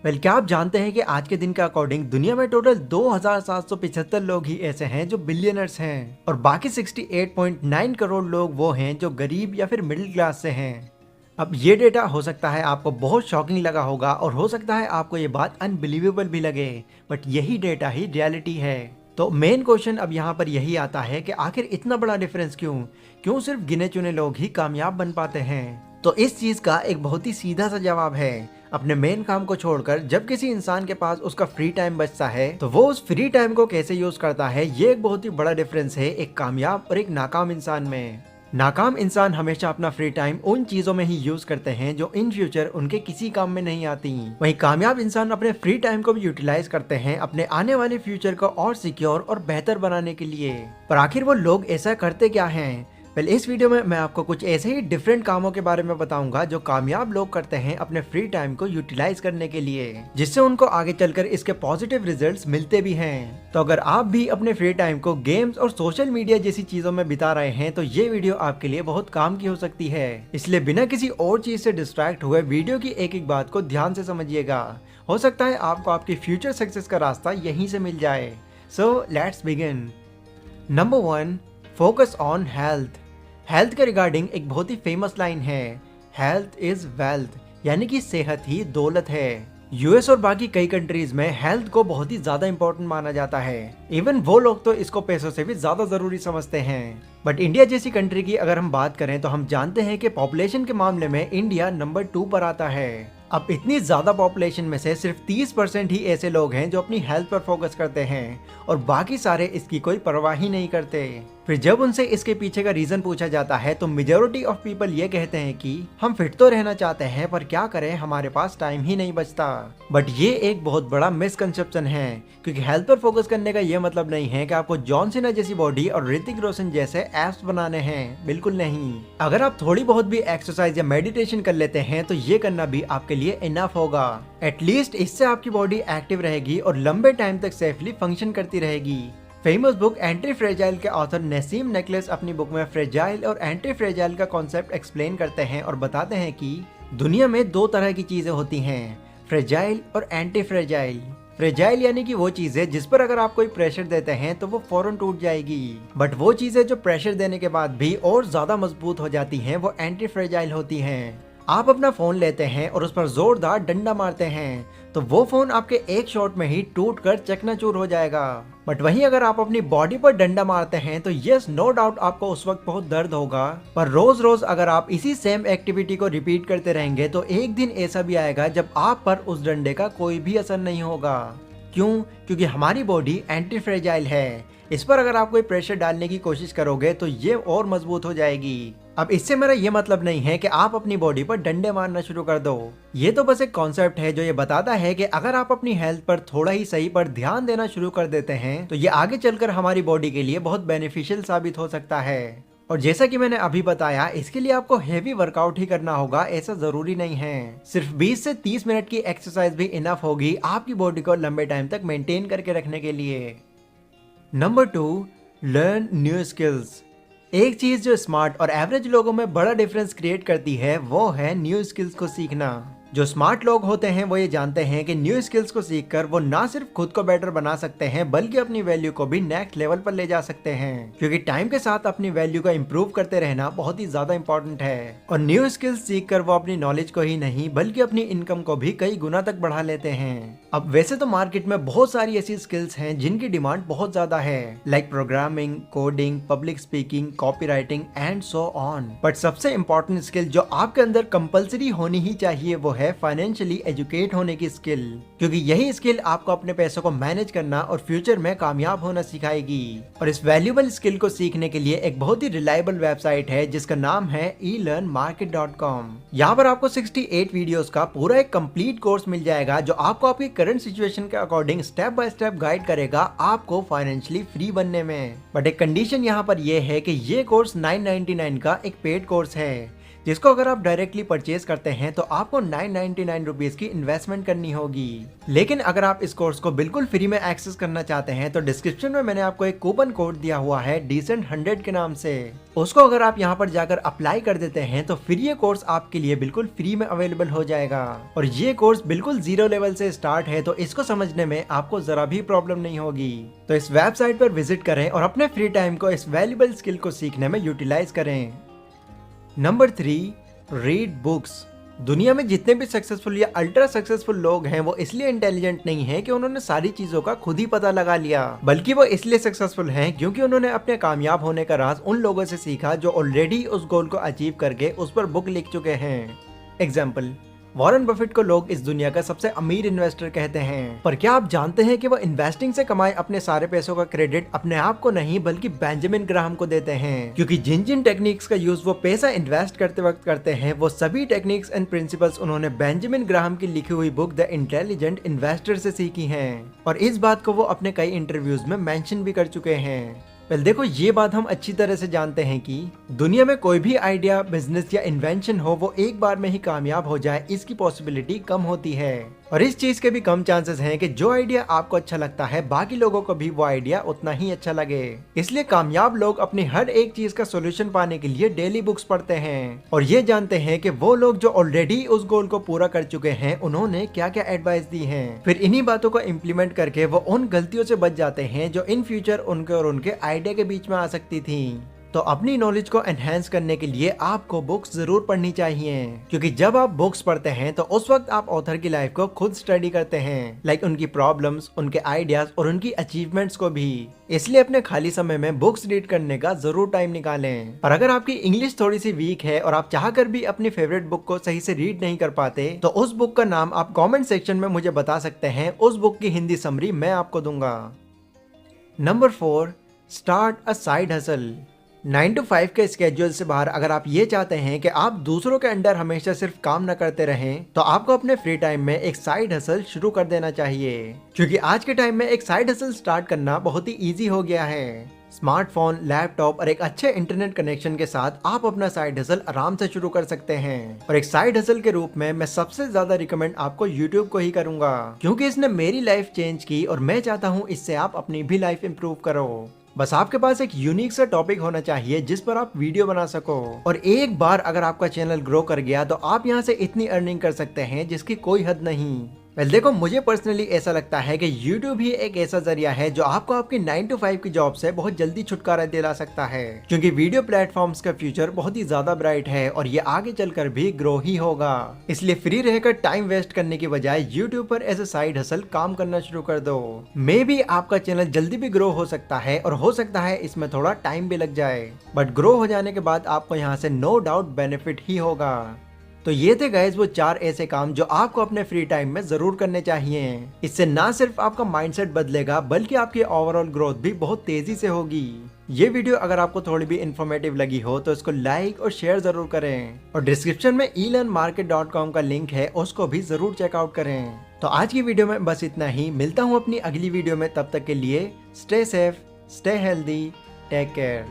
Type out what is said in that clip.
क्या आप जानते हैं कि आज के दिन के अकॉर्डिंग दुनिया में टोटल 2775 लोग ही ऐसे हैं जो बिलियनर्स हैं और बाकी 68.9 करोड़ लोग वो हैं जो गरीब या फिर मिडिल क्लास से हैं। अब ये डेटा हो सकता है आपको बहुत शॉकिंग लगा होगा और हो सकता है आपको ये बात अनबिलीवेबल भी लगे, बट यही डेटा ही रियलिटी है। तो मेन क्वेश्चन अब यहाँ पर यही आता है कि आखिर इतना बड़ा डिफरेंस क्यों क्यों सिर्फ गिने चुने लोग ही कामयाब बन पाते हैं। तो इस चीज का एक बहुत ही सीधा सा जवाब है, अपने मेन काम को छोड़कर जब किसी इंसान के पास उसका फ्री टाइम बचता है तो वो उस फ्री टाइम को कैसे यूज करता है। ये एक बहुत ही बड़ा डिफरेंस है एक कामयाब और एक नाकाम इंसान में। नाकाम इंसान हमेशा अपना फ्री टाइम उन चीजों में ही यूज करते हैं जो इन फ्यूचर उनके किसी काम में नहीं आती। वहीं कामयाब इंसान अपने फ्री टाइम को भी यूटिलाइज करते हैं अपने आने वाले फ्यूचर को और सिक्योर और बेहतर बनाने के लिए। पर आखिर वो लोग ऐसा करते क्या हैं? इस वीडियो में मैं आपको कुछ ऐसे ही डिफरेंट कामों के बारे में बताऊंगा जो कामयाब लोग करते हैं अपने फ्री टाइम को यूटिलाइज करने के लिए, जिससे उनको आगे चलकर इसके पॉजिटिव रिजल्ट्स मिलते भी हैं। तो अगर आप भी अपने फ्री टाइम को गेम्स और सोशल मीडिया जैसी चीजों में बिता रहे हैं तो ये वीडियो आपके लिए बहुत काम की हो सकती है। इसलिए बिना किसी और चीज से डिस्ट्रैक्ट हुए वीडियो की एक एक बात को ध्यान से समझिएगा। हो सकता है आपको आपकी फ्यूचर सक्सेस का रास्ता यहीं से मिल जाए। So let's begin. Number 1, focus on health. Health के रिगार्डिंग एक बहुत ही फेमस लाइन है, हेल्थ इज वेल्थ, यानी कि सेहत ही दौलत है। यूएस और बाकी कई कंट्रीज में हेल्थ को बहुत ही ज्यादा इंपॉर्टेंट माना जाता है। इवन वो लोग तो इसको पैसों से भी ज्यादा जरूरी समझते हैं। बट इंडिया जैसी कंट्री की अगर हम बात करें तो हम जानते हैं कि पॉपुलेशन के मामले में इंडिया नंबर 2 पर आता है। अब इतनी ज्यादा पॉपुलेशन में से सिर्फ 30% ही ऐसे लोग हैं जो अपनी हेल्थ पर फोकस करते हैं और बाकी सारे इसकी कोई परवाह ही नहीं करते। फिर जब उनसे इसके पीछे का रीजन पूछा जाता है तो मेजॉरिटी ऑफ पीपल ये कहते हैं कि हम फिट तो रहना चाहते हैं पर क्या करें, हमारे पास टाइम ही नहीं बचता। बट ये एक बहुत बड़ा मिसकंसेप्शन है, क्योंकि हेल्थ पर फोकस करने का ये मतलब नहीं है कि आपको जॉन सीना जैसी बॉडी और ऋतिक रोशन जैसे एब्स बनाने हैं, बिल्कुल नहीं। अगर आप थोड़ी बहुत भी एक्सरसाइज या मेडिटेशन कर लेते हैं तो ये करना भी आपके लिए इनफ होगा। एटलीस्ट इससे आपकी बॉडी एक्टिव रहेगी और लंबे टाइम तक सेफली फंक्शन करती रहेगी। फेमस बुक एंटी फ्रेजाइल के ऑथर नसीम नेकलेस अपनी बुक में फ्रेजाइल और एंटी फ्रेजाइल का कॉन्सेप्ट एक्सप्लेन करते हैं और बताते हैं कि दुनिया में 2 तरह की चीजें होती हैं, फ्रेजाइल और एंटी फ्रेजाइल। फ्रेजाइल यानी कि वो चीज है जिस पर अगर आप कोई प्रेशर देते हैं तो वो फौरन टूट जाएगी, बट वो चीजें जो प्रेशर देने के बाद भी और ज्यादा मजबूत हो जाती हैं वो एंटी फ्रेजाइल होती हैं। आप अपना फोन लेते हैं और उस पर जोरदार डंडा मारते हैं तो वो फोन आपके एक शॉट में ही टूट कर चकनाचूर हो जाएगा। बट वहीं अगर आप अपनी बॉडी पर डंडा मारते हैं तो यस नो डाउट आपको उस वक्त बहुत दर्द होगा, पर रोज रोज अगर आप इसी सेम एक्टिविटी को रिपीट करते रहेंगे तो एक दिन ऐसा भी आएगा जब आप पर उस डंडे का कोई भी असर नहीं होगा। क्यों? क्योंकि हमारी बॉडी एंटी फ्रेजाइल है। इस पर अगर आप कोई प्रेशर डालने की कोशिश करोगे तो ये और मजबूत हो जाएगी। अब इससे मेरा ये मतलब नहीं है कि आप अपनी बॉडी पर डंडे मारना शुरू कर दो। ये तो बस एक कॉन्सेप्ट है जो ये बताता है कि अगर आप अपनी हेल्थ पर थोड़ा ही सही पर ध्यान देना शुरू कर देते हैं तो ये आगे चलकर हमारी बॉडी के लिए बहुत बेनिफिशियल साबित हो सकता है। और जैसा कि मैंने अभी बताया, इसके लिए आपको हेवी वर्कआउट ही करना होगा, ऐसा जरूरी नहीं है। सिर्फ 20 से 30 मिनट की एक्सरसाइज भी इनफ होगी आपकी बॉडी को लंबे टाइम तक मेंटेन करके रखने के लिए। Number 2, learn new skills. एक चीज जो स्मार्ट और एवरेज लोगों में बड़ा डिफरेंस क्रिएट करती है वो है न्यू स्किल्स को सीखना। जो स्मार्ट लोग होते हैं वो ये जानते हैं कि न्यू स्किल्स को सीखकर वो ना सिर्फ खुद को बेटर बना सकते हैं बल्कि अपनी वैल्यू को भी नेक्स्ट लेवल पर ले जा सकते हैं, क्योंकि टाइम के साथ अपनी वैल्यू को इम्प्रूव करते रहना बहुत ही ज्यादा इंपॉर्टेंट है। और न्यू स्किल्स सीखकर वो अपनी नॉलेज को ही नहीं बल्कि अपनी इनकम को भी कई गुना तक बढ़ा लेते हैं। अब वैसे तो मार्केट में बहुत सारी ऐसी स्किल्स हैं जिनकी डिमांड बहुत ज्यादा है, like programming, coding, public speaking, copywriting and so on. But सबसे इंपॉर्टेंट स्किल जो आपके अंदर कंपलसरी होनी ही चाहिए वो है फाइनेंशियली एजुकेट होने की स्किल, क्योंकि यही स्किल आपको अपने पैसों को मैनेज करना और फ्यूचर में कामयाब होना सिखाएगी। और इस वैल्यूएबल स्किल को सीखने के लिए एक बहुत ही रिलायबल वेबसाइट है जिसका नाम है elearnmarket.com। यहाँ पर आपको 68 वीडियोस का पूरा एक कंप्लीट कोर्स मिल जाएगा जो आपको आपकी करंट सिचुएशन के according step by step guide करेगा आपको फाइनेंशियली फ्री बनने में। बट एक कंडीशन यहाँ पर यह है कि ये कोर्स 999 का एक पेड कोर्स है, जिसको अगर आप डायरेक्टली परचेज करते हैं तो आपको 999 रुपीज की इन्वेस्टमेंट करनी होगी। लेकिन अगर आप इस कोर्स को बिल्कुल फ्री में एक्सेस करना चाहते हैं तो डिस्क्रिप्शन में मैंने आपको एक कूपन कोड दिया हुआ है Decent100 के नाम से। उसको अगर आप यहाँ पर जाकर अप्लाई कर देते हैं तो फिर ये कोर्स आपके लिए बिल्कुल फ्री में अवेलेबल हो जाएगा। और ये कोर्स बिल्कुल 0 लेवल से स्टार्ट है, तो इसको समझने में आपको जरा भी प्रॉब्लम नहीं होगी। तो इस वेबसाइट पर विजिट करें और अपने फ्री टाइम को इस वैल्यूबल स्किल को सीखने में यूटिलाइज करें। Number 3, read books. दुनिया में जितने भी सक्सेसफुल या अल्ट्रा सक्सेसफुल लोग हैं वो इसलिए इंटेलिजेंट नहीं है कि उन्होंने सारी चीजों का खुद ही पता लगा लिया, बल्कि वो इसलिए सक्सेसफुल हैं क्योंकि उन्होंने अपने कामयाब होने का राज उन लोगों से सीखा जो ऑलरेडी उस गोल को अचीव करके उस पर बुक लिख चुके हैं। एग्जाम्पल, वॉरेन बफेट को लोग इस दुनिया का सबसे अमीर इन्वेस्टर कहते हैं, पर क्या आप जानते हैं कि वो इन्वेस्टिंग से कमाए अपने सारे पैसों का क्रेडिट अपने आप को नहीं बल्कि बेंजामिन ग्राहम को देते हैं, क्योंकि जिन जिन टेक्निक्स का यूज वो पैसा इन्वेस्ट करते वक्त करते हैं वो सभी टेक्निक्स एंड प्रिंसिपल्स उन्होंने बेंजामिन ग्राहम की लिखी हुई बुक द इंटेलिजेंट इन्वेस्टर से सीखी हैं। और इस बात को वो अपने कई इंटरव्यूज में मेंशन भी कर चुके हैं। वेल देखो, ये बात हम अच्छी तरह से जानते हैं कि दुनिया में कोई भी आइडिया, बिजनेस या इन्वेंशन हो वो एक बार में ही कामयाब हो जाए इसकी पॉसिबिलिटी कम होती है। और इस चीज के भी कम चांसेस हैं कि जो आइडिया आपको अच्छा लगता है बाकी लोगों को भी वो आइडिया उतना ही अच्छा लगे। इसलिए कामयाब लोग अपनी हर एक चीज का सोल्यूशन पाने के लिए डेली बुक्स पढ़ते हैं और ये जानते हैं कि वो लोग जो ऑलरेडी उस गोल को पूरा कर चुके हैं उन्होंने क्या क्या एडवाइस दी है। फिर इन्हीं बातों को इम्प्लीमेंट करके वो उन गलतियों से बच जाते हैं जो इन फ्यूचर उनके और उनके आइडिया के बीच में आ सकती थी। तो अपनी नॉलेज को एनहेंस करने के लिए आपको बुक्स जरूर पढ़नी चाहिए, क्योंकि जब आप बुक्स पढ़ते हैं तो उस वक्त आप ऑथर की लाइफ को खुद स्टडी करते हैं, लाइक उनकी प्रॉब्लम्स, उनके आइडियाज और उनकी अचीवमेंट्स को भी। इसलिए अपने खाली समय में बुक्स रीड करने का जरूर टाइम निकालें। और अगर आपकी इंग्लिश थोड़ी सी वीक है और आप चाहकर भी अपनी फेवरेट बुक को सही से रीड नहीं कर पाते तो उस बुक का नाम आप कॉमेंट सेक्शन में मुझे बता सकते हैं। उस बुक की हिंदी समरी मैं आपको दूंगा। Number 4, start a side hustle. 9 to 5 के स्केड्यूल से बाहर अगर आप ये चाहते हैं कि आप दूसरों के अंडर हमेशा सिर्फ काम न करते रहें तो आपको अपने फ्री टाइम में एक साइड हसल शुरू कर देना चाहिए, क्योंकि आज के टाइम में एक साइड हसल स्टार्ट करना बहुत ही इजी हो गया है। स्मार्टफोन, लैपटॉप और एक अच्छे इंटरनेट कनेक्शन के साथ आप अपना साइड हसल आराम से शुरू कर सकते हैं। और एक साइड हसल के रूप में मैं सबसे ज्यादा रिकमेंड आपको YouTube को ही करूंगा, क्योंकि इसने मेरी लाइफ चेंज की और मैं चाहता हूँ इससे आप अपनी भी लाइफ इंप्रूव करो। बस आपके पास एक यूनिक सा टॉपिक होना चाहिए जिस पर आप वीडियो बना सको। और एक बार अगर आपका चैनल ग्रो कर गया तो आप यहाँ से इतनी अर्निंग कर सकते हैं जिसकी कोई हद नहीं। वेल देखो, मुझे पर्सनली ऐसा लगता है कि YouTube ही एक ऐसा जरिया है जो आपको आपकी 9 to 5 की जॉब से बहुत जल्दी छुटकारा दिला सकता है, क्योंकि वीडियो प्लेटफॉर्म्स का फ्यूचर बहुत ही ज्यादा ब्राइट है और ये आगे चलकर भी ग्रो ही होगा। इसलिए फ्री रहकर टाइम वेस्ट करने की बजाय YouTube पर एज ए साइड हसल काम करना शुरू कर दो। मे बी आपका चैनल जल्दी भी ग्रो हो सकता है और हो सकता है इसमें थोड़ा टाइम भी लग जाए, बट ग्रो हो जाने के बाद आपको यहाँ से नो डाउट बेनिफिट ही होगा। तो ये थे गाइस वो 4 ऐसे काम जो आपको अपने फ्री टाइम में जरूर करने चाहिए। इससे ना सिर्फ आपका माइंडसेट बदलेगा बल्कि आपकी ओवरऑल ग्रोथ भी बहुत तेजी से होगी। ये वीडियो अगर आपको थोड़ी भी इन्फॉर्मेटिव लगी हो तो इसको लाइक और शेयर जरूर करें और डिस्क्रिप्शन में elearnmarket.com का लिंक है, उसको भी जरूर चेकआउट करें। तो आज की वीडियो में बस इतना ही। मिलता हूँ अपनी अगली वीडियो में, तब तक के लिए stay safe, stay healthy, take care.